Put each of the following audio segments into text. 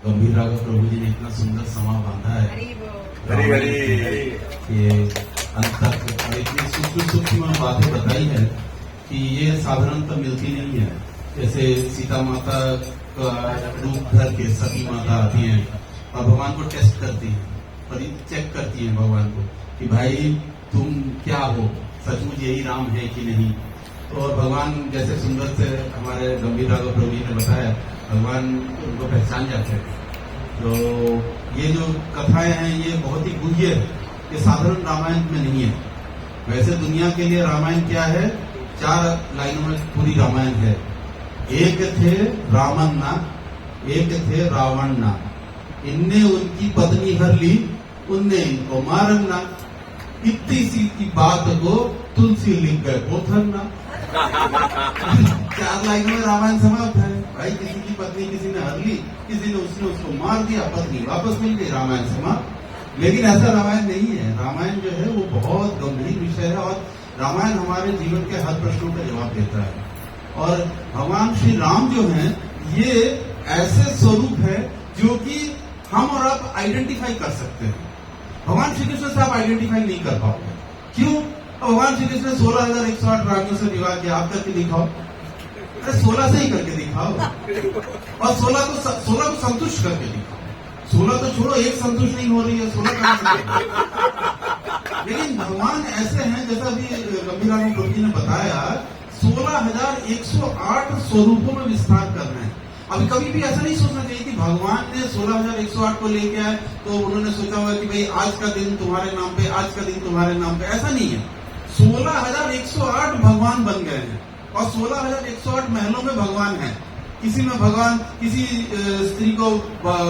गंभीर राघव प्रभु जी ने इतना सुंदर समा बांधा है हरी हरी कि अंत तक और इतनी सूक्ष्म सूक्ष्म बातें बताई है कि ये साधारणतः मिलती नहीं है। जैसे सीता माता का रूप धर के सती माता आती हैं और भगवान को टेस्ट करती हैं और चेक करती हैं भगवान को कि भाई तुम क्या हो, सचमुच यही राम है कि नहीं। और भगवान जैसे सुंदर से हमारे गंभीर राघव प्रभु जी ने बताया, भगवान उनको पहचान जाते हैं। तो ये जो कथाएं हैं ये बहुत ही गुह्य है, ये साधारण रामायण में नहीं है। वैसे दुनिया के लिए रामायण क्या है, 4 लाइनों में पूरी रामायण है। एक थे रामन्ना, एक थे रावणना, इनने उनकी पत्नी हर ली, उनने इनको मारना। इतनी सी की बात को तुलसी लिख गए पोथरना। 4 लाइनों में रामायण समाप्त है। भाई किसी की पत्नी किसी ने हर ली, किसी ने उसको मार दिया, पत्नी वापस मिल गई, रामायण समाप्त। लेकिन ऐसा रामायण नहीं है। रामायण जो है वो बहुत गंभीर विषय है और रामायण हमारे जीवन के हर प्रश्नों का जवाब देता है। और भगवान श्री राम जो हैं ये ऐसे स्वरूप है जो कि हम और आप आइडेंटिफाई कर सकते हैं। भगवान श्री कृष्ण से आप आइडेंटिफाई नहीं कर पाओगे। क्यों? भगवान श्री कृष्ण ने 16,108 रानियों से विवाह किया, आप करके दिखाओ। अरे 16 से ही करके दिखाओ और 16 को संतुष्ट करके दिखाओ। 16 तो छोड़ो, एक संतुष्ट नहीं हो रही है, 16 लेकिन भगवान ऐसे हैं जैसा अभी गंभीर राघव प्रभु जी ने बताया, 16,108 स्वरूपों में विस्तार कर रहे हैं। अभी कभी भी ऐसा नहीं सोचना चाहिए कि भगवान ने 16,108 को लेके आए तो उन्होंने सोचा होगा कि भाई आज का दिन तुम्हारे नाम पे, आज का दिन तुम्हारे नाम पे। ऐसा नहीं है। 16,108 भगवान बन गए हैं और 16,108 महलों में भगवान है। किसी में भगवान, किसी स्त्री को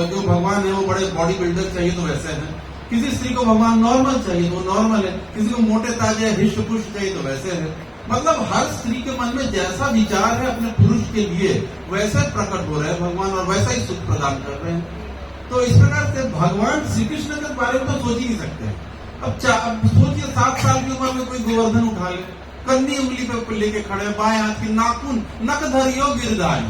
जो भगवान है वो बड़े बॉडी बिल्डर चाहिए तो वैसे है, किसी स्त्री को भगवान नॉर्मल चाहिए तो नॉर्मल है, किसी को मोटे ताजे हिष्ट पुष्ट चाहिए तो वैसे है। मतलब हर स्त्री के मन में जैसा विचार है अपने पुरुष के लिए वैसे प्रकट हो रहे हैं भगवान और वैसा ही सुख प्रदान कर रहे हैं। तो इस प्रकार से भगवान श्री कृष्ण के बारे में तो सोच ही नहीं सकते। अब सोचिए 7 साल की उम्र में कोई गोवर्धन उठा ले, कन्नी उंगली पे लेके खड़े, बाएं हाथ की नाखून नक धरियो गिरधारी,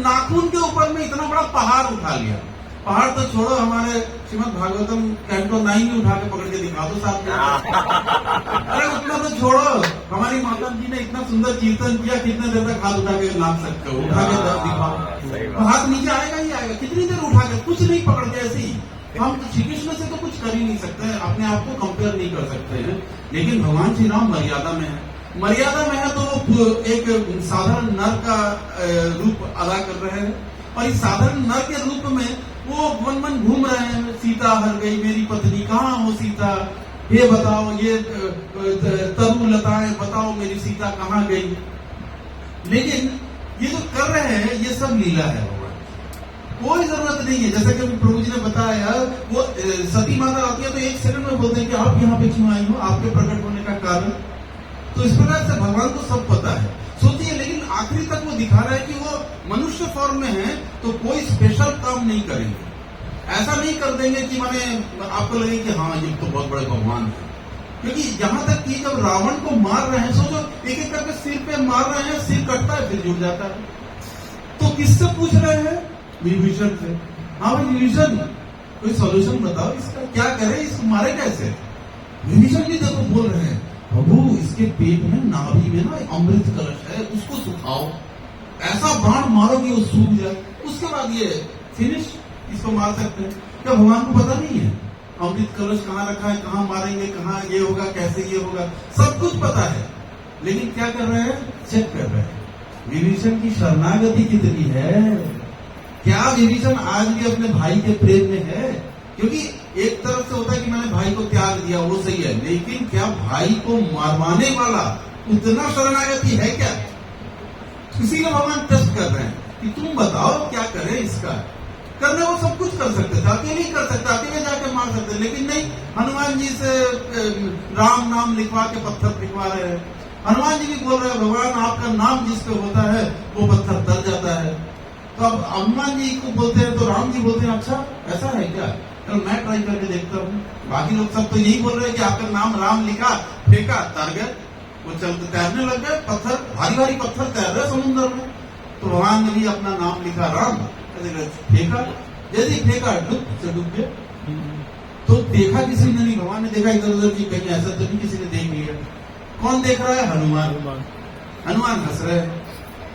नाखून के ऊपर में इतना बड़ा पहाड़ उठा लिया। पहाड़ तो छोड़ो, हमारे श्रीमद भागवतम कैंटो 9 ही उठा के पकड़ के दिखा दो साथ में। अरे उतना तो छोड़ो, हमारी माता जी ने इतना सुंदर कीर्तन किया, कितने देर तक हाथ उठा के नाच सकते हो, उठा के दिखाओ, तो हाथ नीचे आएगा ही आएगा। कितनी देर उठा के, कुछ नहीं पकड़ के ऐसे ही। हम श्री कृष्ण से तो कुछ कर ही नहीं सकते, अपने आप को कंपेयर नहीं कर सकते हैं। लेकिन भगवान श्री राम मर्यादा में है। मर्यादा में है तो वो एक साधारण नर का रूप अदा कर रहे हैं और इस साधारण नर के रूप में वो वन मन घूम रहे हैं। सीता हर गई मेरी पत्नी, कहाँ हो सीता, ये बताओ, ये तरु लताएं बताओ मेरी सीता कहाँ गई। लेकिन ये जो कर रहे हैं ये सब लीला है भगवान, कोई जरूरत नहीं है। जैसा कि प्रभु जी ने बताया, वो सती माता आती है तो 1 सेकंड में बोलते हैं कि आप यहाँ पे क्यों आई हो, आपके प्रकट होने का कारण। तो इस प्रकार से भगवान को सब पता है। सोचिए, लेकिन आखिरी तक वो दिखा रहा है कि वो मनुष्य फॉर्म में है तो कोई स्पेशल काम नहीं करेंगे। ऐसा नहीं कर देंगे कि माने आपको लगे कि हाँ ये तो बहुत बड़े भगवान है। क्योंकि यहाँ तक कि जब रावण को मार रहे हैं, सोचो एक एक करके सिर पे मार रहे हैं, सिर कटता है फिर जुड़ जाता है। तो किससे पूछ रहे हैं? विभीषण से। हाँ भाई विभीषण, कोई सॉल्यूशन बताओ इसका, क्या करे, इसको मारे कैसे? विभीषण जी देखो बोल रहे हैं, प्रभु इसके पेट में, नाभि में ना अमृत कलश है, उसको सुखाओ, ऐसा बाण मारो कि वो सूख जाए, उसके बाद ये फिनिश, इसको मार सकते हैं। क्या भगवान को पता नहीं है अमृत कलश कहाँ रखा है, कहाँ मारेंगे, कहाँ ये होगा, कैसे ये होगा, सब कुछ पता है। लेकिन क्या कर रहे हैं? चेक कर रहे हैं विभीषण की शरणागति कितनी है। क्या विभीषण आज भी अपने भाई के प्रेम में है? क्योंकि एक तरफ से होता है कि मैंने भाई को त्याग दिया, वो सही है, लेकिन क्या भाई को मारवाने वाला उतना शरणागति है क्या? इसीलिए भगवान टेस्ट कर रहे हैं कि तुम बताओ क्या करे इसका। करने वो सब कुछ कर सकते थे, अकेले ही कर सकते, अकेले जाके मार सकते, लेकिन नहीं, हनुमान जी से राम नाम लिखवा के पत्थर फेंकवा रहे हैं। हनुमान जी भी बोल रहे हैं भगवान आपका नाम जिस पे होता है वो पत्थर तर जाता है। तो अब हनुमान जी को बोलते हैं तो राम जी बोलते हैं अच्छा ऐसा है क्या, चलो मैं ट्राई करके देखता हूँ। बाकी लोग सब तो यही बोल रहे हैं कि आपका नाम राम लिखा, फेंका, तर गए, वो चलते तैरने लग गए, पत्थर भारी भारी पत्थर तैर रहे समुद्र में। तो भगवान ने भी अपना नाम लिखा राम, फेंका, जैसे ही फेंका डुब से डूब गया। तो देखा किसी ने नहीं, भगवान ने देखा इधर उधर की कहीं ऐसा तो नहीं किसी ने देख लिया। कौन देख रहा है? हनुमान। हनुमान हंस रहे।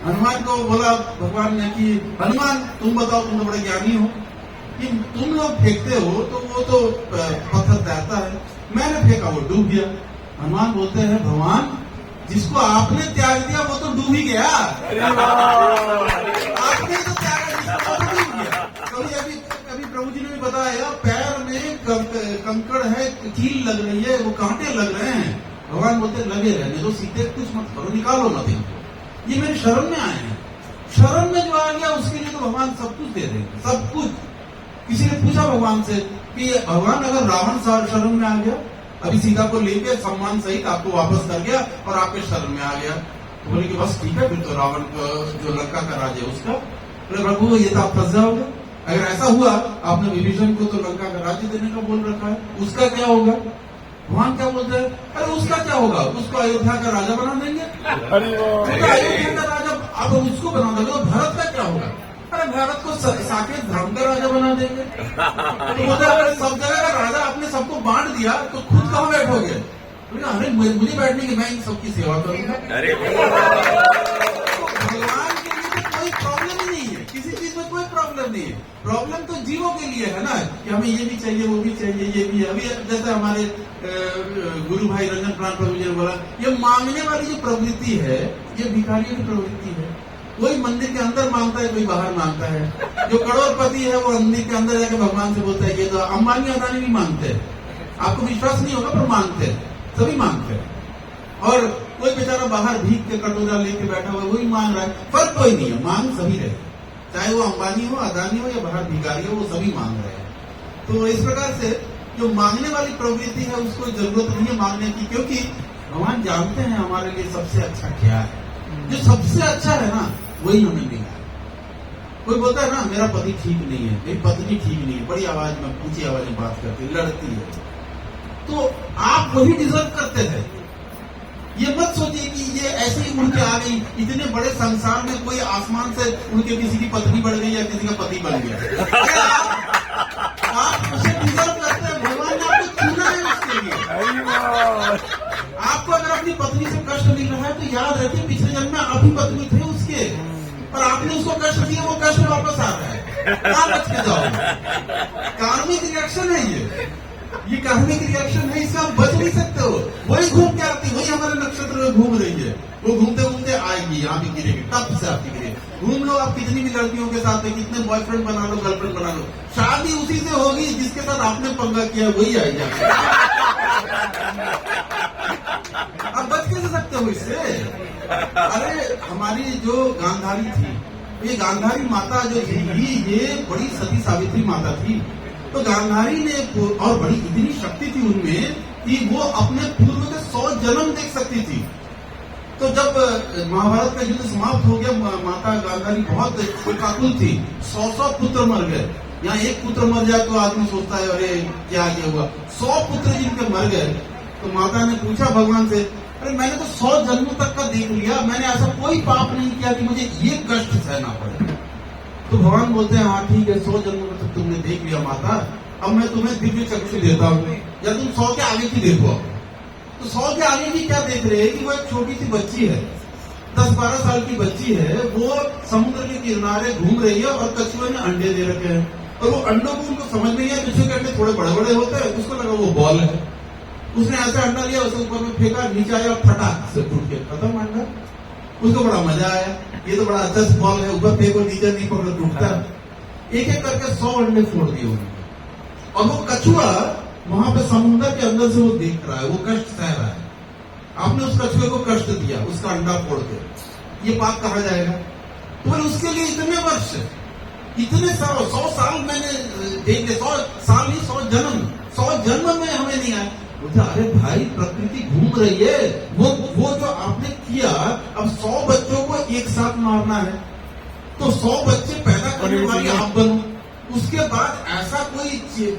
हनुमान को बोला भगवान ने कि हनुमान तुम बताओ, तुम तो बड़े ज्ञानी हो, कि तुम लोग फेंकते हो तो वो तो पत्थर तैरता है, मैंने फेंका वो डूब गया। हनुमान बोलते हैं भगवान जिसको आपने त्याग दिया वो तो डूब ही गया। आपने तो त्याग दिया वो तो डूब गया। कभी प्रभु जी ने भी बताया पैर में कंकड़ है, कील लग रही है, वो कांटे लग रहे हैं। भगवान बोलते लगे रहने दो, सीधे कुछ मत करो, निकालो मत इनको, ये मेरे शरण में आए हैं। शरण में जो आ गया उसके लिए तो भगवान सब कुछ दे देंगे, सब कुछ। किसी ने पूछा भगवान से कि भगवान अगर रावण शरण में आ गया, अभी सीता को लेके सम्मान सहित आपको वापस कर गया और आपके शरण में आ गया, तो बोले कि बस ठीक है, फिर तो रावण का जो लंका का राज है उसका। बोले प्रभु ये तो आप फंस जाओगे, अगर ऐसा हुआ आपने विभीषण को तो लंका का राज्य देने का बोल रखा है, उसका क्या होगा? भगवान क्या बोलते हैं? अरे उसका क्या होगा, उसको अयोध्या का राजा बना देंगे। अयोध्या का राजा अब उसको बना देंगे, तो भरत का क्या होगा? अरे भारत को साकेत धर्म का राजा बना देंगे। तो बोलते अगर सब जगह का राजा आपने सबको बांट दिया तो खुद कहाँ बैठोगे? अरे मुझे बैठने की, मैं इन सबकी सेवा करूंगा। भगवान के लिए तो कोई प्रॉब्लम ही नहीं है, किसी चीज में कोई प्रॉब्लम नहीं है। प्रॉब्लम तो जीवों के लिए है ना, कि हमें ये भी चाहिए, वो भी चाहिए, ये भी है। अभी जैसे हमारे गुरु भाई रंजन प्राण प्रभु जी ने बोला, ये मांगने वाली जो प्रवृत्ति है ये भिखारियों की प्रवृत्ति है। कोई मंदिर के अंदर मांगता है, कोई बाहर मांगता है। जो करोड़पति है वो मंदिर के अंदर जाकर भगवान से बोलता है, ये तो अंबानी अदानी भी मांगते हैं, आपको विश्वास नहीं होगा पर मांगते हैं, सभी मांगते हैं। और कोई बेचारा बाहर भीख के कटोरा लेके बैठा हुआ वही मांग रहा है, फर्क कोई नहीं है, मांग सभी रहे, चाहे वो अंबानी हो, अदानी हो या बाहर भिखारी हो, वो सभी मांग रहे हैं। तो इस प्रकार से जो मांगने वाली प्रवृत्ति है उसको जरूरत नहीं है मांगने की, क्योंकि भगवान जानते हैं हमारे लिए सबसे अच्छा क्या है। जो सबसे अच्छा है ना वही हमें मिला है। कोई बोलता है ना मेरा पति ठीक नहीं है, मेरी पत्नी ठीक नहीं है, बड़ी आवाज में ऊंची आवाज में बात करती है, लड़ती है, तो आप वही डिजर्व करते हैं। ये मत सोचिए कि ये ऐसे ही उड़ के आ गई, इतने बड़े संसार में कोई आसमान से उड़ के किसी की पत्नी बढ़ गई या किसी का पति बन गया। आप उसे डिजर्व करते हैं, भगवान ने आपको चुना है उसके लिए। आपको अगर अपनी पत्नी से कष्ट मिल रहा है तो याद रखिए पिछले जन्म में आप ही पत्नी थे उसके, और आपने उसको कष्ट दिया, वो कष्ट वापस आ रहा है, कहाँ बच के जाओ? कार्मिक रिएक्शन है ये कार्मिक रिएक्शन है, इससे आप बच नहीं सकते हो। वही घूम के आती, वही हमारे नक्षत्र में घूम रही है, वो घूमते घूमते आएगी, यहाँ भी गिरेगी, तब से आपकी गिरेगी। घूम लो आप कितनी भी लड़कियों के साथ है, कितने बॉयफ्रेंड बना लो, गर्लफ्रेंड बना लो, शादी उसी से होगी जिसके साथ आपने पंगा किया, वही आएगी। अब बच कैसे सकते हो इससे? अरे हमारी जो गांधारी थी, ये गांधारी माता जो थी ये बड़ी सती सावित्री माता थी। तो गांधारी ने, और बड़ी इतनी शक्ति थी उनमें कि वो अपने पूर्व के 100 जन्म देख सकती थी। तो जब महाभारत का युद्ध समाप्त हो गया, माता गांधारी बहुत शोकाकुल थी, 100 पुत्र मर गए। यहाँ एक पुत्र मर जाए तो आदमी सोचता है अरे क्या हुआ, 100 पुत्र जिनके मर गए। तो माता ने पूछा भगवान से, अरे मैंने तो 100 जन्मों तक का देख लिया, मैंने ऐसा कोई पाप नहीं किया कि मुझे ये कष्ट सहना पड़े। तो भगवान बोलते हैं हाँ ठीक है, 100 जन्मों तक तुमने देख लिया माता, अब मैं तुम्हें दिव्य चक्षु देता हूँ, या तुम 100 के आगे की देखो। तो 100 के आगे की क्या देख रहे हैं कि वो एक छोटी सी बच्ची है, 10-12 साल की बच्ची है, वो समुद्र के किनारे घूम रही है और कछुए ने अंडे दे रखे हैं, और वो अंडों को उनको समझ नहीं है, कछुए के अंडे थोड़े बड़े बड़े होते हैं, उसको लगा वो बॉल है। उसने ऐसा अंडा लिया, उसे ऊपर में फेंका, नीचे आया और फटाक से टूट के खत्म अंडा। उसको बड़ा मजा आया, ये तो बड़ा अच्छा बॉल है, ऊपर फेंको नीचे नहीं पकड़ो टूटता। एक एक करके 100 अंडे फोड़ दिए उन्होंने, और वो कछुआ वहां पे समुद्र के अंदर से वो देख रहा है, वो कष्ट सह रहा है। आपने उस कछुए को कष्ट दिया, उसका अंडा फोड़ के, ये पाप कहा जाएगा? तो उसके लिए इतने वर्ष, इतने 100 साल मैंने देखे, 100 साल नहीं 100 जन्म में हमें नहीं आया। बोलता अरे भाई प्रकृति घूम रही है, वो जो आपने किया, अब 100 बच्चों को एक साथ मारना है, तो 100 बच्चे पैदा करने वाली आप बनो, उसके बाद ऐसा कोई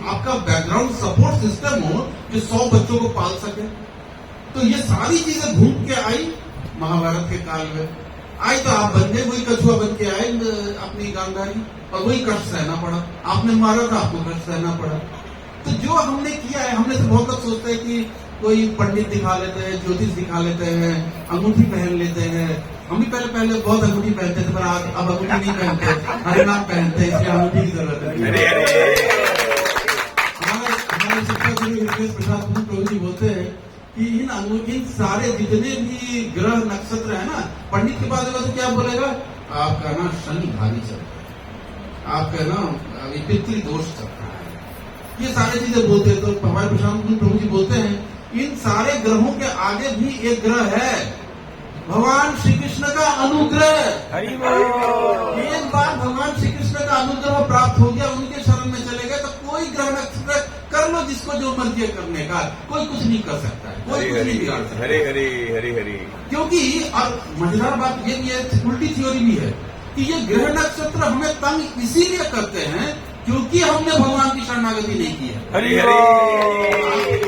आपका बैकग्राउंड सपोर्ट सिस्टम हो जो 100 बच्चों को पाल सके। तो ये सारी चीजें घूम के आई महाभारत के काल में। आज तो आप बन गए वही कछुआ बन के आए अपनी गांधारी, और वही कष्ट सहना पड़ा। आपने मारा था, आपको कष्ट सहना पड़ा। तो जो हमने किया है, हमने से बहुत लोग सोचते हैं कि कोई पंडित दिखा लेते हैं, ज्योतिष दिखा लेते हैं, अंगूठी पहन लेते हैं। हम भी पहले बहुत अंगूठी पहनते थे, पर अब अंगूठी नहीं पहनते, हरिनाम पहनते हैं, इसलिए अंगूठी की जरूरत है। हमारे शिक्षा गुरु हितेश प्रसाद प्रभु जी बोलते हैं कि इन सारे जितने भी ग्रह नक्षत्र है ना, पंडित के पास तो क्या बोलेगा, आपका ना शनि भारी चल रहा है, आपका ना पितृ दोष चल रहा है, ये सारी चीजें बोलते हैं। तो हमारे प्रशांत प्रभु जी बोलते हैं इन सारे ग्रहों के आगे भी एक ग्रह है, भगवान श्री कृष्ण का अनुग्रह। एक बार भगवान श्री कृष्ण का अनुग्रह प्राप्त हो गया, उनके शरण में चले गए, तो कोई ग्रह नक्षत्र कर लो जिसको जो मर्जी करने का, कोई कुछ नहीं कर सकता है, कोई कुछ नहीं बिगाड़ सकता। हरे हरे हरे हरे। क्योंकि और मजेदार बात ये भी है, उल्टी थ्योरी भी है कि ये ग्रह नक्षत्र हमें तंग इसीलिए करते हैं क्योंकि हमने भगवान की शरणागति नहीं की है। हरे हरे।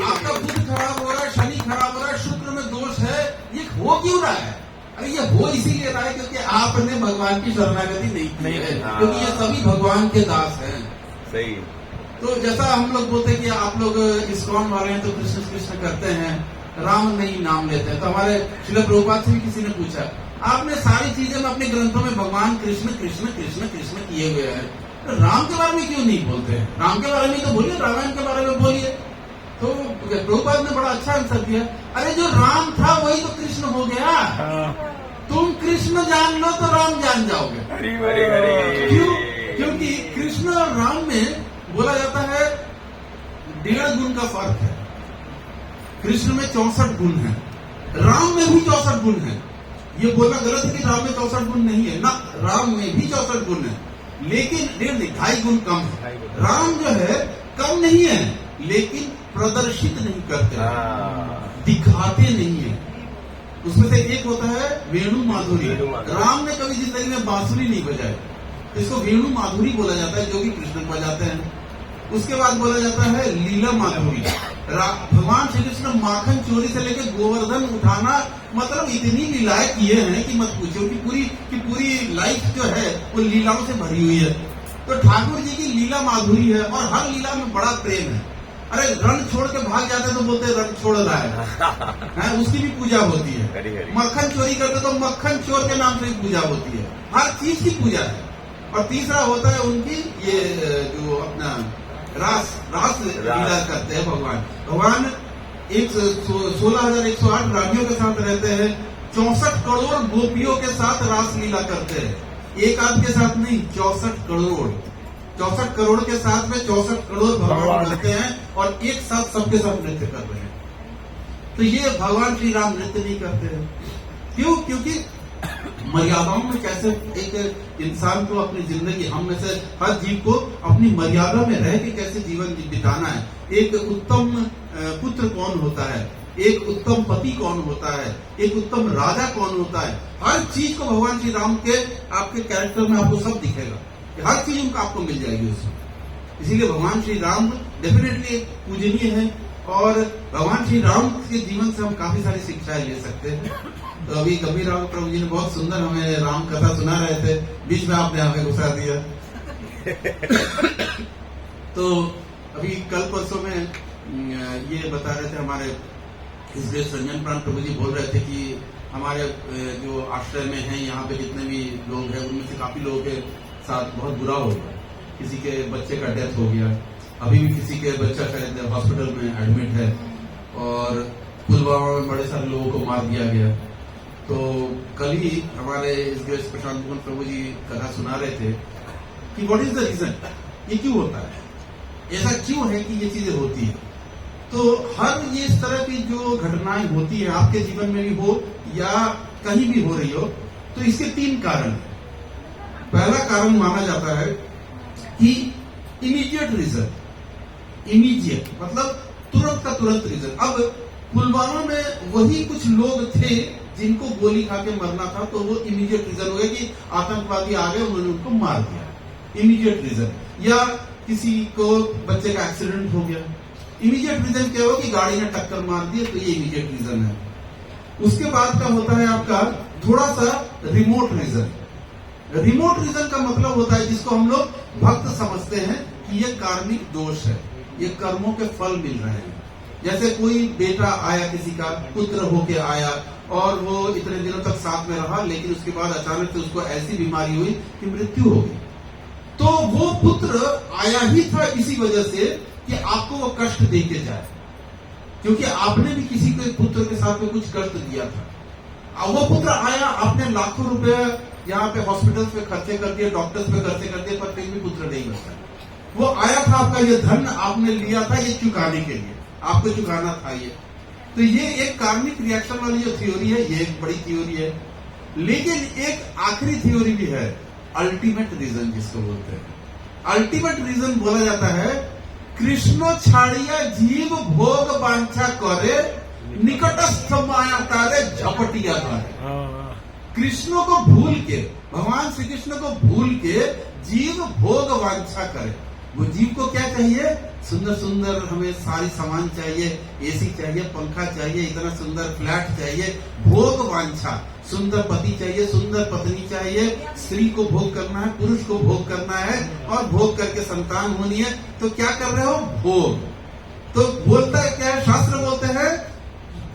आपका बुध खराब हो रहा है, शनि खराब हो रहा है, शुक्र में दोष है, ये हो क्यों रहा है? अरे ये हो इसीलिए रहा है क्योंकि आपने भगवान की शरणागति नहीं की है, क्योंकि ये सभी भगवान के दास हैं। सही। तो जैसा हम लोग बोलते हैं कि आप लोग इस्कॉन वाले हैं तो कृष्ण कृष्ण करते हैं, राम नहीं नाम लेते हैं। तो हमारे श्रील प्रभुपाद से भी किसी ने पूछा, आपने सारी चीजें में अपने ग्रंथों में भगवान कृष्ण कृष्ण कृष्ण कृष्ण किए हुए हैं, तो राम के बारे में क्यों नहीं बोलते हैं? राम के बारे में तो बोलिए, रामायण के बारे में बोलिए। तो प्रभुपाद ने बड़ा अच्छा आंसर दिया, अरे जो राम था वही तो कृष्ण हो गया, तुम कृष्ण जान लो तो राम जान जाओगे। क्यों? क्योंकि कृष्ण और राम में बोला जाता है 1.5 गुण का फर्क है। कृष्ण में 64 गुण है, राम में भी 64 गुण है। ये बोलना गलत है कि राम में 64 गुण नहीं है ना, राम में भी 64 गुण है, लेकिन 2.5 गुण कम है। राम जो है कम नहीं है, लेकिन प्रदर्शित नहीं करते, दिखाते नहीं है। उसमें से एक होता है वेणु माधुरी। राम ने कभी जिंदगी में बांसुरी नहीं बजाई, इसको वेणु माधुरी बोला जाता है, जो कि कृष्ण बजाते हैं। उसके बाद बोला जाता है लीला माधुरी। भगवान श्री कृष्ण माखन चोरी से लेकर गोवर्धन उठाना, मतलब इतनी लीलाएं किए हैं कि मत पूछो, कि पूरी लाइफ जो है वो लीलाओं से भरी हुई है। तो ठाकुर जी की लीला माधुरी है और हर लीला में बड़ा प्रेम है। अरे रण छोड़ के भाग जाते तो बोलते रण छोड़ रहा है, उसकी भी पूजा होती है। मक्खन चोरी करते तो मक्खन चोर के नाम से भी पूजा होती है, हर चीज की पूजा है। और तीसरा होता है उनकी ये जो अपना रास लीला करते हैं भगवान 16,108 रानियों के साथ रहते हैं, 64 करोड़ गोपियों के साथ रास लीला करते हैं। एक आदमी के साथ नहीं, 64 करोड़ के साथ में 64 करोड़ भगवान रहते हैं और एक साथ सबके साथ नृत्य कर रहे हैं। तो ये भगवान श्री राम नृत्य नहीं करते हैं। क्यों? क्योंकि मर्यादाओं में कैसे एक इंसान को अपनी जिंदगी, हम में से हर जीव को अपनी मर्यादा में रह के कैसे जीवन बिताना है। एक उत्तम पुत्र कौन होता है, एक उत्तम पति कौन होता है, एक उत्तम राजा कौन होता है, हर चीज को भगवान श्री राम के आपके कैरेक्टर में आपको सब दिखेगा, हर चीज उनका आपको मिल जाएगी उसमें। इसीलिए भगवान श्री राम डेफिनेटली पूजनीय है और भगवान श्री राम के जीवन से हम काफी सारी शिक्षाएं ले सकते हैं। तो अभी कबीर राम प्रभु जी ने बहुत सुंदर हमें राम कथा सुना रहे थे, बीच में आपने हमें घुसा दिया। तो अभी कल परसों में ये बता रहे थे हमारे इसलिए संजन प्राण प्रभु जी बोल रहे थे कि हमारे जो आश्रय में हैं यहाँ पे जितने भी लोग हैं उनमें से काफी लोगों के साथ बहुत बुरा हो गया। किसी के बच्चे का डेथ हो गया, अभी भी किसी के बच्चा शायद हॉस्पिटल में एडमिट है, और पुलवामा में बड़े सारे लोगों को मार दिया गया। तो कल ही हमारे इस ग्रेस प्रशांत मोहन प्रभु जी कथा सुना रहे थे कि व्हाट इज द रीजन, ये क्यों होता है, ऐसा क्यों है कि ये चीजें होती है। तो हर ये इस तरह की जो घटनाएं होती है आपके जीवन में भी हो या कहीं भी हो रही हो, तो इसके 3 कारण है। पहला कारण माना जाता है कि इमीडिएट रीजन, इमीडिएट मतलब तुरंत का तुरंत रीजन। अब पुलवामा में वही कुछ लोग थे जिनको गोली खा के मरना था, तो वो इमीडिएट रीजन हो गया कि आतंकवादी आ गए, उन्होंने उनको मार दिया, इमीडिएट रीजन। या किसी को बच्चे का एक्सीडेंट हो गया, इमीडिएट रीजन क्या हो कि गाड़ी ने टक्कर मार दी, तो ये इमीडिएट रीजन है। उसके बाद का होता है आपका थोड़ा सा रिमोट रीजन। रिमोट रीजन का मतलब होता है जिसको हम लोग भक्त समझते हैं कि ये कार्मिक दोष है, ये कर्मों के फल मिल रहे हैं। जैसे कोई बेटा आया, किसी का पुत्र होके आया और वो इतने दिनों तक साथ में रहा, लेकिन उसके बाद अचानक से उसको ऐसी बीमारी हुई कि मृत्यु हो गई। तो वो पुत्र आया ही था इसी वजह से कि आपको वो कष्ट दे के जाए, क्योंकि आपने भी किसी के पुत्र के साथ में कुछ कष्ट दिया था। अब वो पुत्र आया, आपने लाखों रुपए यहाँ पे हॉस्पिटल्स पे खर्चे कर दिए, डॉक्टर्स पे खर्चे कर दिए, पर फिर भी पुत्र नहीं बचा। वो आया था, आपका ये धन आपने लिया था ये चुकाने के लिए, आपको चुकाना था ये। तो ये एक कार्मिक रिएक्शन वाली जो थ्योरी है, ये एक बड़ी थ्योरी है। लेकिन एक आखिरी थ्योरी भी है, अल्टीमेट रीजन जिसको बोलते हैं। अल्टीमेट रीजन बोला जाता है, कृष्ण छाड़िया जीव भोग वांछा करे, निकटस्थ माया तारे झपटिया तारे। कृष्ण को भूल के, भगवान श्री कृष्ण को भूल के जीव भोग वांछा करे। वो जीव को क्या चाहिए? सुंदर सुंदर हमें सारी सामान चाहिए, एसी चाहिए, पंखा चाहिए, इतना सुंदर फ्लैट चाहिए, भोग वांछा, सुंदर पति चाहिए, सुंदर पत्नी चाहिए, स्त्री को भोग करना है, पुरुष को भोग करना है, और भोग करके संतान होनी है। तो क्या कर रहे हो? भोग। तो बोलता है क्या है? शास्त्र बोलते हैं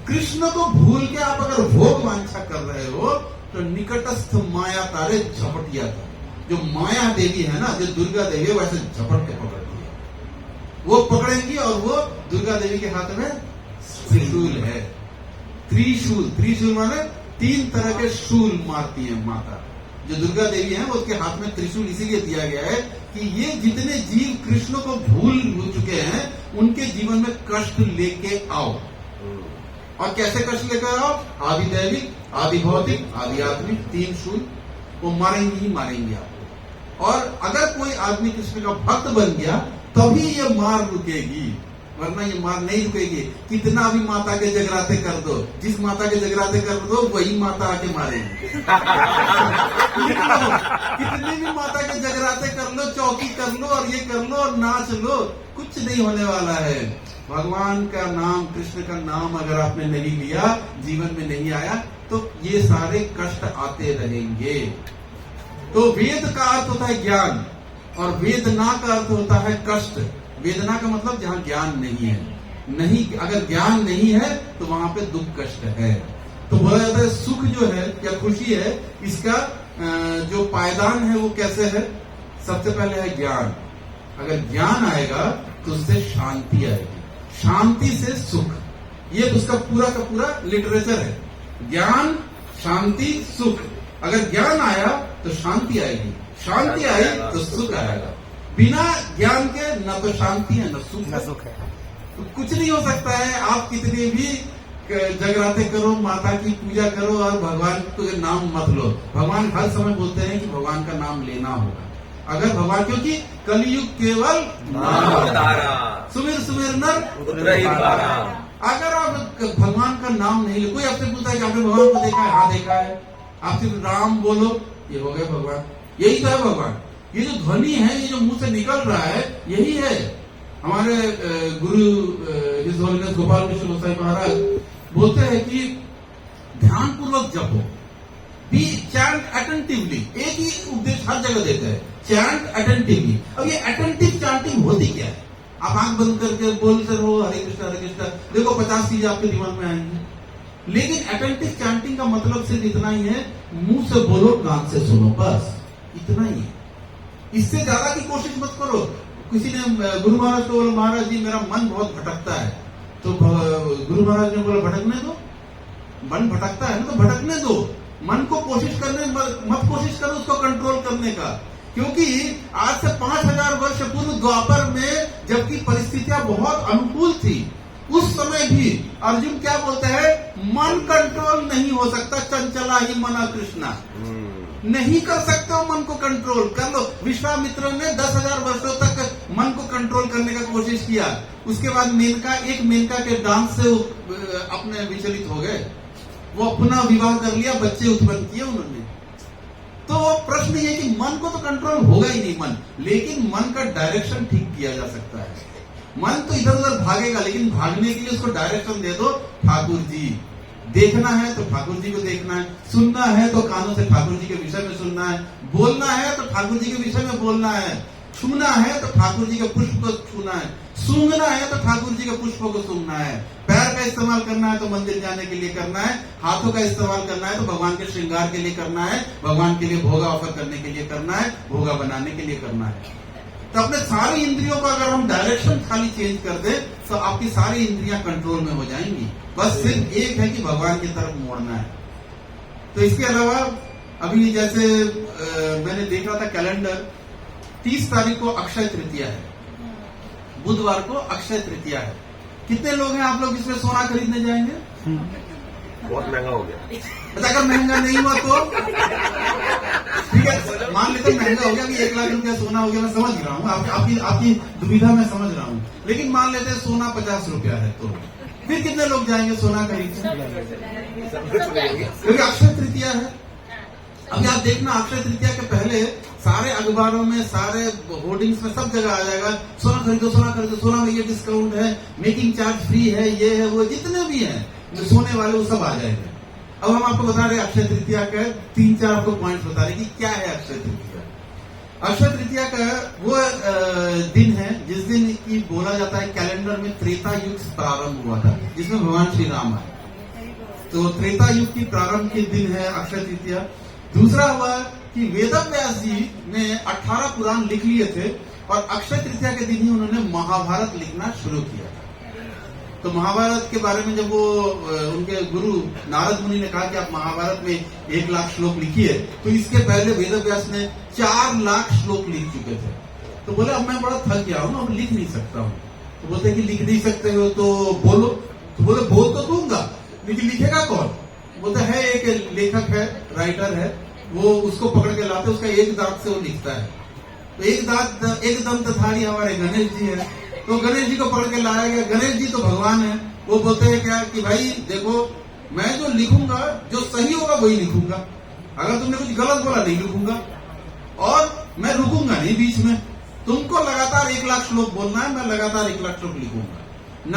कृष्ण को भूल के आप अगर भोग वांछा कर रहे हो तो निकटस्थ माया तारे झपटिया था। जो माया देवी है ना, जो दुर्गा देवी है, वैसे झपट के पकड़ लिया, वो पकड़ेंगी। और वो दुर्गा देवी के हाथ में त्रिशूल है, त्रिशूल। त्रिशूल माने 3 तरह के शूल मारती है माता। जो दुर्गा देवी है, वो उसके हाथ में त्रिशूल इसीलिए दिया गया है कि ये जितने जीव कृष्ण को भूल चुके हैं, उनके जीवन में कष्ट लेके आओ। और कैसे कष्ट लेकर आओ? आदि दैविक, आदि भौतिक, आदि आत्मिक, 3 शूल वो मारेंगे ही मारेंगे आपको। और अगर कोई आदमी कृष्ण का भक्त बन गया तभी ये मार रुकेगी, वरना ये मार नहीं रुकेगी। कितना भी माता के जगराते कर दो, जिस माता के जगराते कर दो वही माता आके मारेगी। कितनी भी माता के जगराते कर लो, चौकी कर लो, और ये कर लो, और नाच लो, कुछ नहीं होने वाला है। भगवान का नाम, कृष्ण का नाम अगर आपने नहीं लिया, जीवन में नहीं आया, तो ये सारे कष्ट आते रहेंगे। तो वेद का अर्थ होता है ज्ञान, और वेदना का अर्थ होता है कष्ट। वेदना का मतलब जहां ज्ञान नहीं है, नहीं, अगर ज्ञान नहीं है तो वहां पे दुख कष्ट है। तो बोला जाता है सुख जो है या खुशी है, इसका जो पायदान है वो कैसे है? सबसे पहले है ज्ञान। अगर ज्ञान आएगा तो उससे शांति आएगी, शांति से सुख। ये उसका पूरा का पूरा लिटरेचर है, ज्ञान, शांति, सुख। अगर ज्ञान आया तो शांति आएगी, शांति आई तो सुख आएगा। बिना ज्ञान के न तो शांति है न सुख है। तो कुछ नहीं हो सकता है। आप कितने भी जगराते करो, माता की पूजा करो, और भगवान को नाम मत लो। भगवान हर समय बोलते हैं कि भगवान का नाम लेना होगा। अगर भगवान, क्योंकि कलयुग केवल सुमिर सुमिर नर। अगर आप भगवान का नाम नहीं ले, कोई आपसे पूछता है कि आपने भगवान को देखा है? हाँ देखा है। आप सिर्फ राम बोलो, ये हो गए भगवान। यही तो है भगवान। ये जो ध्वनि है, ये जो मुंह से निकल रहा है, यही है। हमारे गुरु हिज होलीनेस गोपाल कृष्ण गोसाई महाराज बोलते हैं कि ध्यान पूर्वक जपो, बी चैंट अटेंटिवली। एक ही उपदेश हर जगह देते हैं, चैंट अटेंटिवली। अब ये अटेंटिव चैंटिंग होती क्या है? आप आंख बंद करके बोलते रहो हरे कृष्णा, देखो 50 चीजें आपके दिमाग में आएंगी। लेकिन अटेंटिव चैंटिंग का मतलब सिर्फ इतना ही है, मुंह से बोलो, कान से सुनो, बस इतना ही है। इससे ज्यादा की कोशिश मत करो। किसी ने गुरु महाराज को बोला, महाराज जी मेरा मन बहुत भटकता है। तो गुरु महाराज ने बोला, भटकने दो। मन भटकता है ना तो भटकने दो। मन को कोशिश करने मत कोशिश करो उसको कंट्रोल करने का, क्योंकि आज से 5000 वर्ष पूर्व द्वापर में जबकि परिस्थितियां बहुत अनुकूल थी, उस समय भी अर्जुन क्या बोलते हैं? मन कंट्रोल नहीं हो सकता, चंचला ही मना कृष्णा। नहीं कर सकते हो मन को कंट्रोल, कर लो। विश्वामित्र ने 10,000 वर्षों तक मन को कंट्रोल करने का कोशिश किया। उसके बाद मेनका के डांस से अपने विचलित हो गए, वो अपना विवाह कर लिया, बच्चे उत्पन्न किए उन्होंने। तो प्रश्न ये कि मन को तो कंट्रोल होगा ही नहीं मन, लेकिन मन का डायरेक्शन ठीक किया जा सकता है। मन तो इधर उधर भागेगा, लेकिन भागने के लिए उसको डायरेक्शन दे दो, ठाकुर जी देखना है तो ठाकुर जी को देखना है, सुनना है तो कानों से ठाकुर जी के विषय में सुनना है, बोलना है तो ठाकुर जी के विषय में बोलना है, छूना है तो ठाकुर जी के पुष्प को छूना है, सूंघना है तो ठाकुर जी के पुष्पों को सूंघना है, पैर का इस्तेमाल करना है तो मंदिर जाने के लिए करना है, हाथों का इस्तेमाल करना है तो भगवान के श्रृंगार के लिए करना है, भगवान के लिए भोगा ऑफर करने के लिए करना है, भोगा बनाने के लिए करना है। तो अपने सारी इंद्रियों का अगर हम डायरेक्शन खाली चेंज कर दे तो आपकी सारी इंद्रियां कंट्रोल में हो जाएंगी। बस सिर्फ एक है कि भगवान की तरफ मोड़ना है। तो इसके अलावा अभी जैसे मैंने देख रहा था कैलेंडर, 30 तारीख को अक्षय तृतीया है, बुधवार को अक्षय तृतीया है। कितने लोग हैं आप लोग इसमें सोना खरीदने जाएंगे? बहुत महंगा हो गया। अच्छा, अगर महंगा नहीं हुआ तो ठीक है, मान लेते महंगा हो गया कि 1 लाख रुपया सोना हो गया, मैं समझ रहा हूँ आपकी दुविधा मैं समझ रहा हूँ, लेकिन मान लेते हैं सोना 50 रुपया है तो फिर कितने लोग जाएंगे सोना खरीदने? क्योंकि अक्षय तृतीया है। अभी आप देखना, अक्षय तृतीया के पहले सारे अखबारों में, सारे होर्डिंग्स में, सब जगह आ जाएगा सोना खरीदो, सोना खरीदो, सोना में ये डिस्काउंट है, मेकिंग चार्ज फ्री है, ये है, वो जितने भी हैं सोने वाले वो सब आ जाएंगे। अब हम आपको बता रहे अक्षय तृतीया का 3-4 आपको पॉइंट बता रहे कि क्या है अक्षय तृतीया। अक्षय तृतीया का वो दिन है जिस दिन की बोला जाता है कैलेंडर में त्रेता युग प्रारंभ हुआ था, जिसमें भगवान श्री राम आए। तो त्रेता युग की प्रारंभ के दिन है अक्षय तृतीया। दूसरा हुआ कि वेदव्यास जी ने 18 पुराण लिख लिए थे और अक्षय तृतीया के दिन ही उन्होंने महाभारत लिखना शुरू किया था। तो महाभारत के बारे में जब वो उनके गुरु नारद मुनि ने कहा कि आप महाभारत में 1 लाख श्लोक लिखिए, तो इसके पहले वेदव्यास ने 4 लाख श्लोक लिख चुके थे। तो बोले अब मैं बड़ा थक गया हूँ ना, अब लिख नहीं सकता हूँ। तो बोलते कि लिख नहीं सकते हो तो बोलो। तो बोले बोल तो दूंगा, लेकिन लिखेगा कौन? बोलते है एक लेखक है, राइटर है, वो उसको पकड़ के लाते, उसका एक दांत से वो लिखता है। तो एक दंतधारी हमारे गणेश जी है, तो गणेश जी को पकड़ के लाया गया। गणेश जी तो भगवान है, वो बोलते हैं क्या कि भाई देखो, मैं जो लिखूंगा जो सही होगा वही लिखूंगा, अगर तुमने कुछ गलत बोला नहीं लिखूंगा, और मैं रुकूंगा नहीं बीच में। तुमको लगातार 1 लाख श्लोक बोलना है, मैं लगातार 1 लाख श्लोक लिखूंगा। न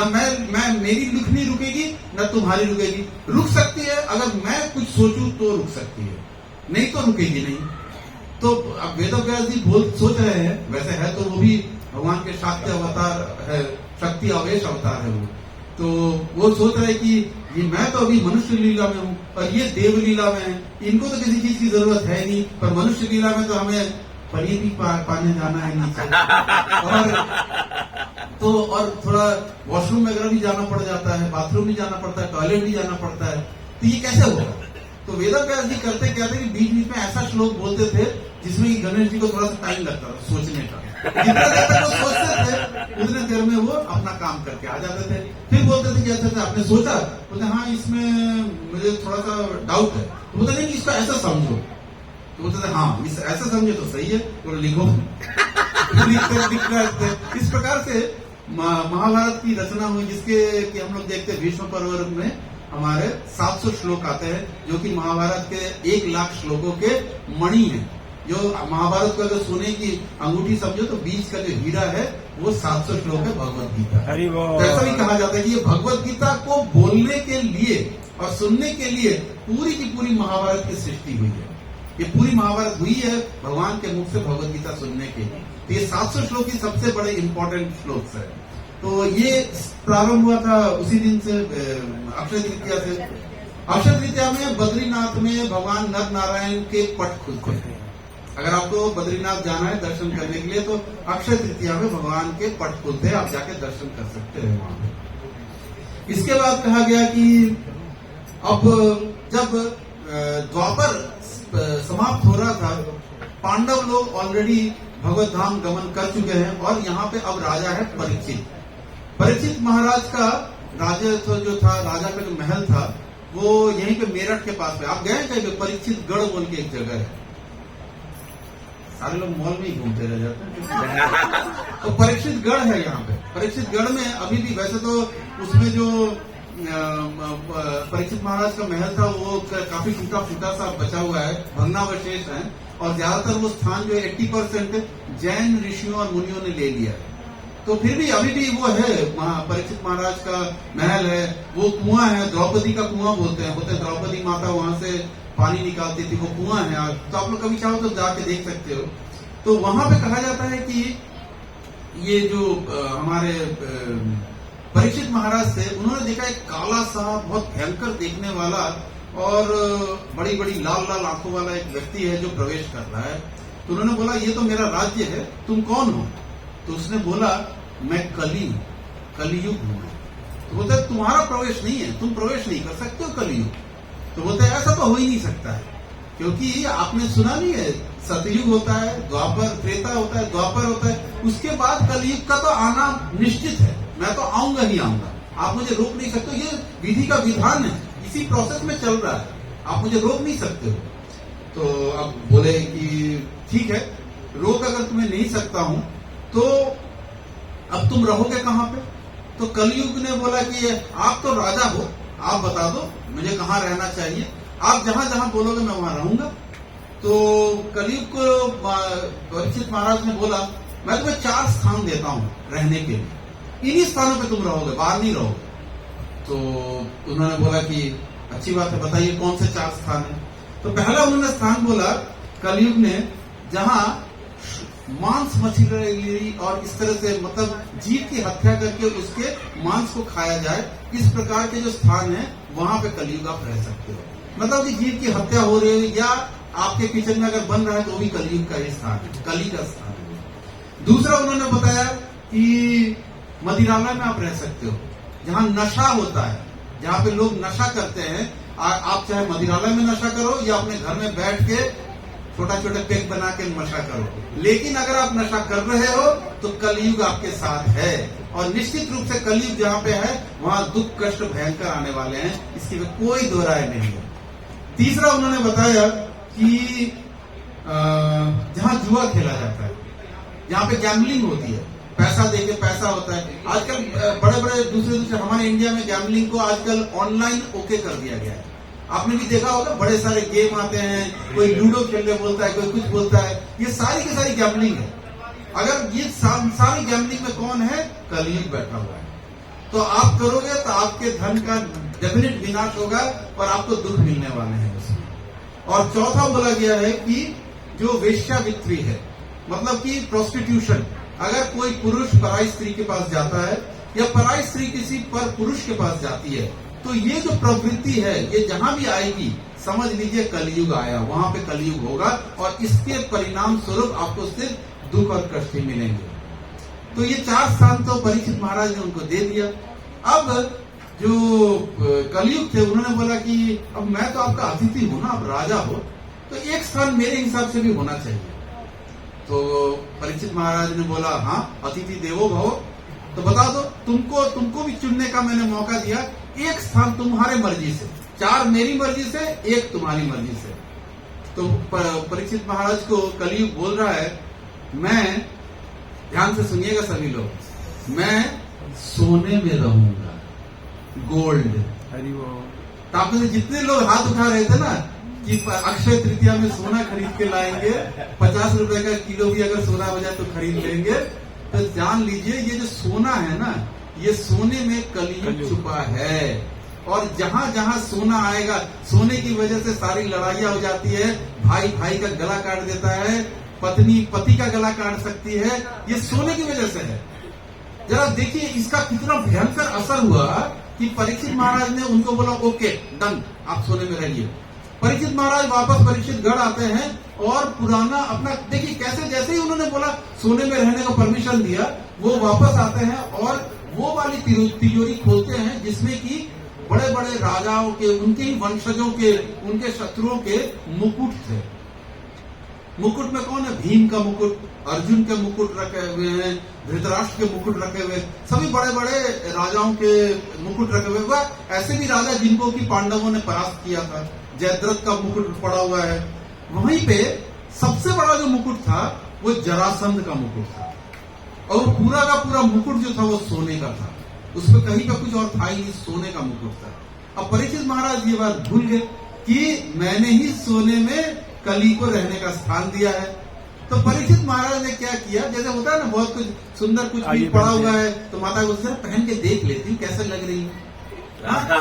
मैं मेरी लिखनी रुकेगी, न तुम्हारी रुकेगी। रुक सकती है अगर मैं कुछ सोचूं तो रुक सकती है, नहीं तो रुकेगी नहीं। तो अब वेदव्यास जी सोच रहे हैं, वैसे है तो वो भी भगवान के शाक्य अवतार है, शक्ति आवेश अवतार है वो। तो वो सोच रहे कि ये मैं तो अभी मनुष्य लीला में हूँ और ये देव लीला में है, इनको तो किसी चीज की जरूरत है नहीं, पर मनुष्य लीला में तो हमें पनीर भी पाने जाना है नीचे, और थोड़ा वॉशरूम वगैरह भी जाना पड़ जाता है, बाथरूम भी जाना पड़ता है, टॉयलेट भी जाना पड़ता है, तो ये कैसे होगा? तो वेदव्यास जी करते क्या थे कि बीच बीच में ऐसा श्लोक बोलते थे जिसमें कि गणेश जी को थोड़ा सा टाइम लगता था सोचने का। जितना देर तक वो सोचते थे उतने देर में वो अपना काम करके आ जाते थे। फिर बोलते थे कि अच्छा आपने सोचा? बोलते हाँ, इसमें मुझे थोड़ा सा डाउट है। तो बोलते नहीं कि इसको ऐसा समझो। तो बोलते थे हाँ, ऐसा समझे तो सही है, तो लिखो। लिख रहे थे। इस प्रकार से महाभारत की रचना हुई, जिसके कि हम लोग देखते भीष्म पर्व में हमारे 700 श्लोक आते हैं, जो कि महाभारत के 1 लाख श्लोकों के मणि है। जो महाभारत को अगर सोने की अंगूठी समझो तो बीच का जो हीरा है वो 700 श्लोक है भगवत गीता। तो ऐसा भी कहा जाता है कि ये भगवत गीता को बोलने के लिए और सुनने के लिए पूरी की पूरी महाभारत की सृष्टि हुई है। ये पूरी महाभारत हुई है भगवान के मुख से भगवत गीता सुनने के लिए। तो ये 700 श्लोक की सबसे बड़े इंपॉर्टेंट श्लोक है। तो ये प्रारंभ हुआ था उसी दिन से, अक्षय तृतीया से। अक्षय तृतीया में बद्रीनाथ में भगवान नर नारायण के पट खुलते हैं। अगर आपको बद्रीनाथ जाना है दर्शन करने के लिए तो अक्षय तृतीया में भगवान के पट खुलते हैं, आप जाके दर्शन कर सकते हैं वहां पे। इसके बाद कहा गया कि अब जब द्वापर समाप्त हो रहा था, पांडव लोग ऑलरेडी भगवत धाम गमन कर चुके हैं और यहाँ पे अब राजा है परीक्षित। परीक्षित महाराज का राजा जो था, राजा का जो महल था वो यहीं पे मेरठ के पास है। आप गए कहीं पे? परीक्षित गढ़ बोल के एक जगह है। सारे लोग मॉल में ही घूमते रह जाते हैं। तो परीक्षित गढ़ है यहाँ पे। परीक्षित गढ़ में अभी भी, वैसे तो उसमें जो परीक्षित महाराज का महल था वो काफी टूटा फूटा सा बचा हुआ है, भग्नावशेष है, और ज्यादातर वो स्थान जो है 80% जैन ऋषियों और मुनियों ने ले लिया है। तो फिर भी अभी भी वो है, परीक्षित महाराज का महल है, वो कुआं है, द्रौपदी का कुआं बोलते हैं, द्रौपदी माता वहां से पानी निकालती थी, वो कुआं है। तो आप लोग कभी चाहो तो जाके देख सकते हो। तो वहां पे कहा जाता है कि ये जो हमारे परीक्षित महाराज थे, उन्होंने देखा एक काला सा बहुत भयंकर देखने वाला और बड़ी बड़ी लाल लाल आंखों वाला एक व्यक्ति है जो प्रवेश कर रहा है। तो उन्होंने बोला ये तो मेरा राज्य है, तुम कौन हो? तो उसने बोला मैं कलियुग हूं। तो बोलते तुम्हारा प्रवेश नहीं है, तुम प्रवेश नहीं कर सकते हो कलियुग। तो बोलते ऐसा तो हो ही नहीं सकता है, क्योंकि आपने सुना नहीं है सतयुग होता है, द्वापर त्रेता होता है, द्वापर होता है, उसके बाद कलयुग का तो आना निश्चित है। मैं तो आऊंगा ही आऊंगा, आप मुझे रोक नहीं सकते। ये विधि का विधान है, इसी प्रोसेस में चल रहा है, आप मुझे रोक नहीं सकते हो। तो अब बोले कि ठीक है, रोक अगर तुम्हें नहीं सकता हूं तो अब तुम रहोगे कहां पे? तो कलयुग ने बोला कि आप तो राजा हो, आप बता दो मुझे कहां रहना चाहिए, आप जहां जहां बोलोगे मैं वहां रहूंगा। तो कलयुग को परीक्षित महाराज ने बोला मैं तुम्हें 4 स्थान देता हूं रहने के लिए, इन्हीं स्थानों पे तुम रहोगे, बाहर नहीं रहोगे। तो उन्होंने बोला कि अच्छी बात है, बताइए कौन से 4 स्थान है? तो पहला उन्होंने स्थान बोला कलयुग ने, जहां मांस मछली और इस तरह से मतलब जीव की हत्या करके उसके मांस को खाया जाए, इस प्रकार के जो स्थान है वहां पे कलयुग आप रह सकते हो। मतलब कि जीव की हत्या हो रही है या आपके किचन में अगर बन रहा है तो भी कलयुग का ही स्थान है, कली का स्थान है। दूसरा उन्होंने बताया कि मदिरालय में आप रह सकते हो, जहां नशा होता है, जहां पे लोग नशा करते हैं। आप चाहे मदिरालय में नशा करो या अपने घर में बैठ के छोटा छोटा पैक बना के नशा करो, लेकिन अगर आप नशा कर रहे हो तो कलयुग आपके साथ है। और निश्चित रूप से कलयुग जहां पे है वहां दुख कष्ट भयंकर आने वाले हैं, इसकी में कोई दो राय नहीं है। तीसरा उन्होंने बताया कि जहां जुआ खेला जाता है, जहां पे गैम्बलिंग होती है, पैसा देके पैसा होता है। आजकल बड़े बड़े दूसरे हमारे इंडिया में गैम्बलिंग को आजकल ऑनलाइन ओके कर दिया गया है। आपने भी देखा होगा, बड़े सारे गेम आते हैं, कोई लूडो खेलने बोलता है, कोई कुछ बोलता है, ये सारी की सारी गैम्बलिंग है। अगर ये सारी गैम्बलिंग में कौन है? कलयुग बैठा हुआ है। तो आप करोगे तो आपके धन का डेफिनेट विनाश होगा और आपको दुख मिलने वाले हैं उसमें। और चौथा बोला गया है कि जो वेश्यावृत्ति है, मतलब कि प्रोस्टिट्यूशन, अगर कोई पुरुष पराई स्त्री के पास जाता है या पराई स्त्री किसी पर पुरुष के पास जाती है, तो ये जो प्रवृत्ति है ये जहां भी आएगी समझ लीजिए कलयुग आया, वहां पे कलयुग होगा और इसके परिणाम स्वरूप आपको सिर्फ दुख और कष्ट ही मिलेंगे। तो ये 4 स्थान तो परीक्षित महाराज ने उनको दे दिया। अब जो कलयुग थे उन्होंने बोला कि अब मैं तो आपका अतिथि हूं ना, आप राजा हो, तो एक स्थान मेरे हिसाब से भी होना चाहिए। तो परीक्षित महाराज ने बोला हाँ, अतिथि देवो भव, तो बता दो, तुमको भी चुनने का मैंने मौका दिया, एक स्थान तुम्हारे मर्जी से, 4 मेरी मर्जी से, 1 तुम्हारी मर्जी से। तो परीक्षित महाराज को कलयुग बोल रहा है, मैं, ध्यान से सुनिएगा सभी लोग, मैं सोने में रहूंगा, गोल्ड। तो आप में से जितने लोग हाथ उठा रहे थे ना कि अक्षय तृतीया में सोना खरीद के लाएंगे, 50 रुपए का किलो भी अगर सोना हो जाए तो खरीद लेंगे, तो जान लीजिए ये जो सोना है ना, ये सोने में कलयुग छुपा है। और जहां जहां सोना आएगा, सोने की वजह से सारी लड़ाइयां हो जाती है, भाई भाई का गला काट देता है, पत्नी पति का गला काट सकती है, ये सोने की वजह से है। जरा देखिए इसका कितना भयंकर असर हुआ कि परीक्षित महाराज ने उनको बोला ओके डन, आप सोने में रहिए। परीक्षित महाराज वापस परीक्षित गढ़ आते हैं और पुराना अपना, देखिए कैसे, जैसे ही उन्होंने बोला सोने में रहने का परमिशन दिया, वो वापस आते हैं और वो वाली तिजोरी खोलते हैं जिसमें कि बड़े बड़े राजाओं के, उनके ही वंशजों के, उनके शत्रुओं के मुकुट थे। मुकुट में कौन है? भीम का मुकुट, अर्जुन के मुकुट रखे हुए हैं, धृतराष्ट्र के मुकुट रखे हुए, सभी बड़े बड़े राजाओं के मुकुट रखे हुए। ऐसे भी राजा जिनको की पांडवों ने परास्त किया था, जयद्रथ का मुकुट पड़ा हुआ है। वहीं पे सबसे बड़ा जो मुकुट था वो जरासंध का मुकुट था, और पूरा का पूरा मुकुट जो था वो सोने का था, उसमें कहीं का कुछ और था ही नहीं, सोने का मुकुट था। अब परीक्षित महाराज ये बात भूल गए कि मैंने ही सोने में कली को रहने का स्थान दिया है। तो परीक्षित महाराज ने क्या किया, जैसे होता है ना बहुत कुछ सुंदर कुछ भी पड़ा हुआ है तो माता को जरा पहन के देख लेती हूँ कैसे लग रही है।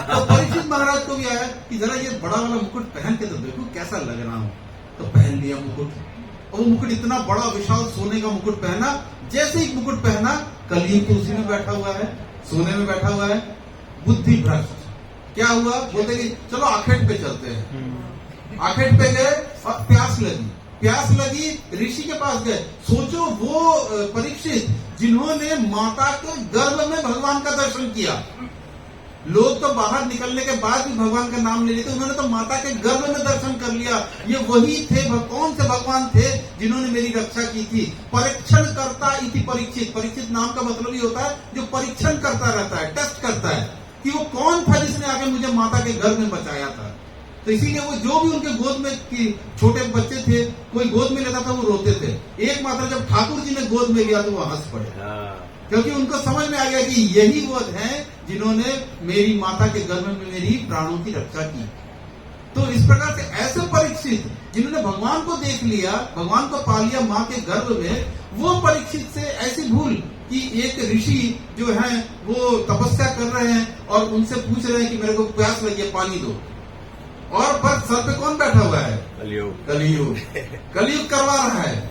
तो परीक्षित महाराज को भी आया कि जरा ये बड़ा वाला मुकुट पहन के तो देखो कैसा लग रहा हूँ। तो पहन लिया मुकुट, और वो मुकुट इतना बड़ा विशाल सोने का मुकुट पहना। जैसे ही मुकुट पहना, कलयुग तो उसी में बैठा हुआ है, सोने में बैठा हुआ है। बुद्धि भ्रष्ट, क्या हुआ, बोलते कि चलो आखेट पे चलते हैं। आखेट पे गए और प्यास लगी ऋषि के पास गए। सोचो वो परीक्षित जिन्होंने माता के गर्भ में भगवान का दर्शन किया। लोग तो बाहर निकलने के बाद भी भगवान का नाम ले लेते, उन्होंने तो माता के गर्भ में दर्शन कर लिया। ये वही थे, कौन से भगवान थे जिन्होंने मेरी रक्षा की थी। परीक्षण करता इति परीक्षित, परीक्षित नाम का मतलब ही होता है जो परीक्षण करता रहता है, टेस्ट करता है कि वो कौन था जिसने आके मुझे माता के गर्भ में बचाया था। तो इसीलिए वो जो भी उनके गोद में छोटे बच्चे थे, कोई गोद में लेता था वो रोते थे। एक मात्र जब ठाकुर जी ने गोद में लिया तो वो हंस पड़े, क्योंकि उनको समझ में आ गया कि यही वो हैं जिन्होंने मेरी माता के गर्भ में मेरी प्राणों की रक्षा की। तो इस प्रकार से ऐसे परीक्षित जिन्होंने भगवान को देख लिया, भगवान को पा लिया माँ के गर्भ में, वो परीक्षित से ऐसी भूल कि एक ऋषि जो है वो तपस्या कर रहे हैं और उनसे पूछ रहे हैं कि मेरे को प्यास लगी है, पानी दो। और पर सर पे कौन बैठा हुआ है, कलयुग करवा रहा है।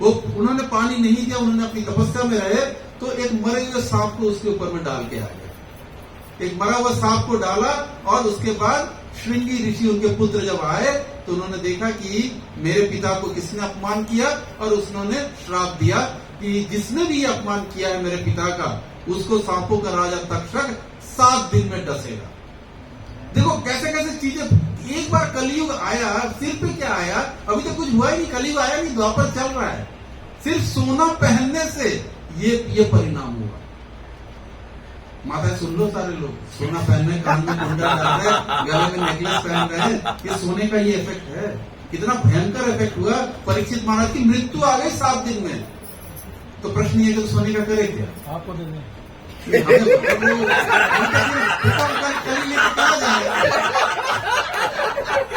वो उन्होंने पानी नहीं दिया, उन्होंने अपनी तपस्या में रहे तो एक मरे हुए सांप को उसके ऊपर में डाल के आ गए। एक मरा हुआ सांप को डाला और उसके बाद श्रृंगी ऋषि उनके पुत्र जब आए तो उन्होंने देखा कि मेरे पिता को किसने अपमान किया, और उन्होंने श्राप दिया कि जिसने भी अपमान किया है मेरे पिता का, उसको सांपों का राजा तक्षक 7 दिन में डसेगा। देखो कैसे कैसे चीजें। एक बार कलयुग आया, सिर पे क्या आया, अभी तो कुछ हुआ ही नहीं, कलयुग आया नहीं, द्वापर चल रहा है। सिर्फ सोना पहनने से ये परिणाम हुआ। माता सुन लो सारे लोग, सोना पहन रहे, कान में कुंडल डाल रहे, गले में नेकलेस पहन रहे हैं, ये सोने का ये इफेक्ट है। कितना भयंकर इफेक्ट हुआ। परीक्षित महाराज की मृत्यु आ गई 7 दिन में। तो प्रश्न ये कि सोने का करे क्या, आपको दे दें।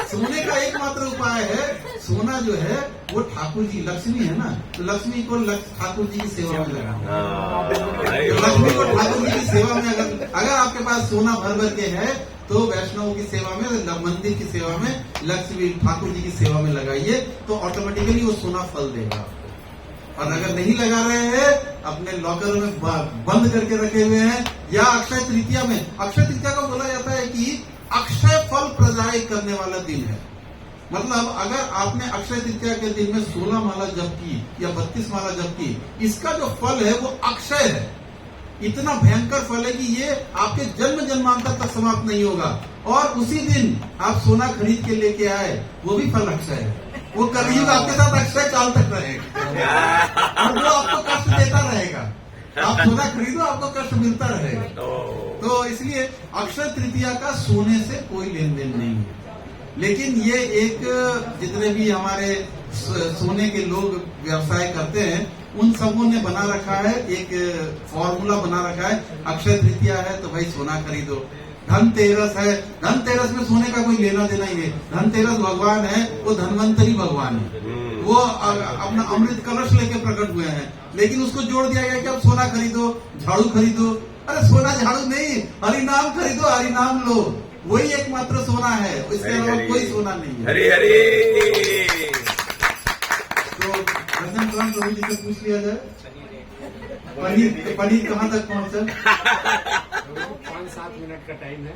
सोने का एकमात्र उपाय है, सोना जो है वो ठाकुर जी, लक्ष्मी है ना, तो लक्ष्मी को ठाकुर जी की सेवा में लगाना। लक्ष्मी को ठाकुर जी की सेवा में अगर आपके पास सोना भर के है तो वैष्णव की सेवा में, मंदिर की सेवा में, लक्ष्मी ठाकुर जी की सेवा में लगाइए तो ऑटोमेटिकली वो सोना फल देगा। और अगर नहीं लगा रहे हैं, अपने लॉकर में बंद करके रखे हुए हैं, या अक्षय तृतीया में, अक्षय तृतीया को बोला जाता है कि अक्षय फल प्रदाय करने वाला दिन है। मतलब अगर आपने अक्षय तृतीया के दिन में 16 माला जप की या 32 माला जप की, इसका जो फल है वो अक्षय है। इतना भयंकर फल है कि ये आपके जन्म जन्मांतर तक समाप्त नहीं होगा। और उसी दिन आप सोना खरीद के लेके आए, वो भी फल अक्षय है। वो कलयुग आपके साथ अक्षय काल तक रहेगा और वो आपको कष्ट देता रहेगा। आप सोना खरीदो, आपको कष्ट मिलता रहेगा। तो इसलिए अक्षय तृतीया का सोने से कोई लेन देन नहीं है। लेकिन ये एक, जितने भी हमारे सोने के लोग व्यवसाय करते हैं उन सबों ने बना रखा है, एक फॉर्मूला बना रखा है। अक्षय तृतीया है तो भाई सोना खरीदो, धनतेरस है, धनतेरस में सोने का कोई लेना देना ही नहीं। धनतेरस भगवान है, वो धनवंतरी भगवान है, वो अपना अमृत कलश लेके प्रकट हुए हैं। लेकिन उसको जोड़ दिया गया कि अब सोना खरीदो, झाड़ू खरीदो। अरे सोना झाड़ू नहीं, हरिनाम खरीदो, हरिनाम लो, वही एकमात्र सोना है, इसके अलावा कोई सोना नहीं है। हरि हरि। तो भजन पुराण प्रभु जी से पूछ लिया जाए, पनीर कहाँ तक पहुँचा? 5-7 मिनट का टाइम है।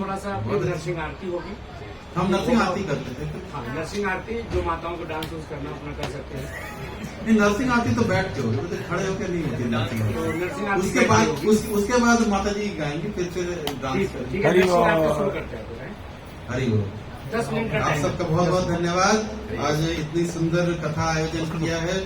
थोड़ा सा नरसिंह आरती होगी, हम नरसिंह आरती करते थे। हाँ, नरसिंह आरती जो माताओं को डांस वांस करना अपना कर सकते हैं। नहीं, नरसिंह आरती तो बैठ के होगी, तो खड़े होकर नहीं होती नरसिंह आरती। उसके बाद माता जी गाएंगे, फिर डांस करेंगे। हरि करते हैं। हरि बोल। 10 मिनट का आप सबका बहुत बहुत धन्यवाद। आज इतनी सुंदर कथा आयोजन किया है।